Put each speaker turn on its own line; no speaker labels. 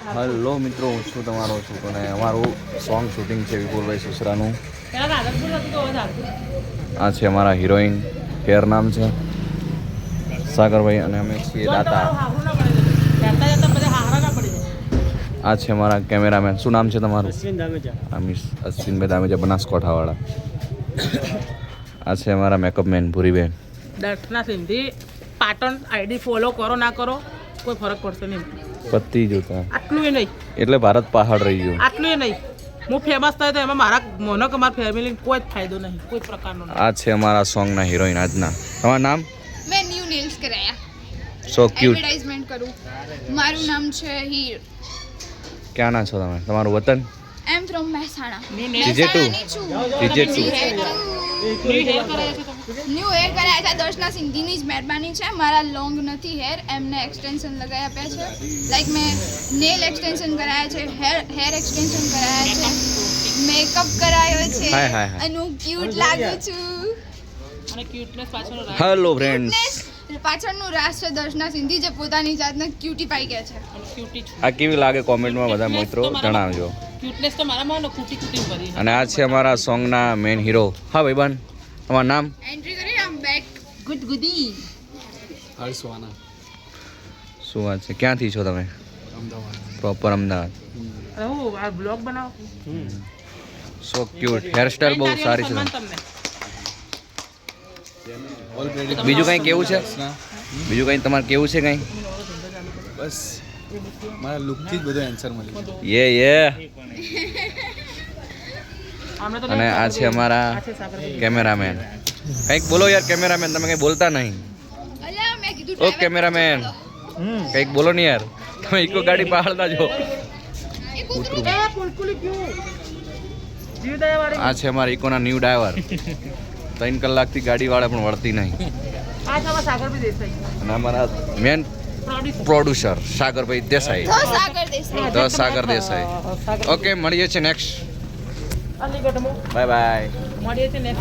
Hello મિત્રો, હું છું તમારો છું અને અમારું સોંગ શૂટિંગ છે વિપુલભાઈ સુસરાનું. આ છે અમારા હિરોઈન, કેર નામ છે સાગરભાઈ, અને અમે છીએ દાતા. આ છે અમારા કેમેરામેન. શું નામ છે તમારું? અશ્વિનભાઈ દામેજા, બનાસકાંઠાવાળા. આ છે અમારા makeup man Bhuriben.
Darshana Sindhi Patan ID follow કરો ના કરો કોઈ ફરક પડશે નહીં.
પત્તી જોતા
આટલું એ નહીં,
એટલે ભારત પહાડ રહી ગયું.
આટલું એ નહીં. હું ફેમસ થાય તો એમાં મારા મને કે મારા ફેમિલી કોઈ જ ફાયદો નહીં, કોઈ પ્રકારનો નહીં.
આ છે અમારા સોંગના હિરોઈન આજના. તમારું નામ?
મેં ન્યૂ નેલ્સ કરાયા.
સો ક્યુટ.
એડવર્ટાઇઝમેન્ટ કરું. મારું નામ છે હીર.
ક્યાંના છો તમે? તમારું વતન?
I am from Mehsana.
TJ2. TJ2.
New hair કરાયા હતા. દર્શના સિંધીની જ મહેરબાની છે. મારા લોંગ નથી હેર, એમને એક્સટેન્શન લગાવી આપ્યા છે. લાઈક મેં નેલ એક્સટેન્શન કરાયા છે, હેર એક્સટેન્શન કરાયા છે, મેકઅપ કરાયો છે,
હાય, હાય, હાય.
અને હું ક્યુટ લાગુ છું.
અને ક્યુટનેસ પાછળ
હેલો ફ્રેન્ડ્સ.
પાછળનું રાસ છે દર્શના સિંધી, જે પોતાની જાતને ક્યુટીફાઈ કહે છે.
ક્યુટી છું.
આ કેવી લાગે કોમેન્ટમાં બધા મિત્રો જણાવજો.
ક્યુટનેસ તો મારામાં ને કુટી કુટી કરી.
અને આ છે અમારા સોંગના મેન હીરો. હા ભાઈબંધ, તમારું નામ?
એન્ટ્રી કરી આમ બેક ગુડ ગુડી.
શું વાત છે? ક્યાંથી છો તમે? પ્રોપર અમદાવાદ.
અરે હું આ બ્લોગ બનાવો.
સો ક્યુટ. હેરસ્ટાઈલ બહુ સારી છે.
સન્માન તમને.
બીજું કંઈ કેવું છે? બીજું કંઈ તમારે કેવું છે કંઈ?
બસ મારા લુકથી જ બધો આન્સર મળ્યો.
યે
અમને તો
અને આ છે અમારા કેમેરામેન. કંઈક બોલો યાર કેમેરામેન, તમે કંઈ બોલતા નહીં.
અલ્યા મેં કીધું
ઓ
driver
કેમેરામેન, કંઈક બોલો ને યાર. તમે ઇકો ગાડી પાડતા જો.
એ કૂતરું
એ કુલકુલી ક્યું જીવદયા વાળી.
આ છે અમારા ઇકોના ન્યૂ ડ્રાઈવર. 3 કલાકથી ગાડી વાળા પણ વળતી નહીં.
આ છે અમારા સાગરભાઈ દેસાઈ,
અને અમારા મેન પ્રોડ્યુસર સાગરભાઈ દેસાઈ.
તો સાગર દેસાઈ.
ધ સાગર દેસાઈ. ઓકે, મળીએ છીએ નેક્સ્ટ.
અલીગઢમાં
bye bye.
મળીએ છીએ next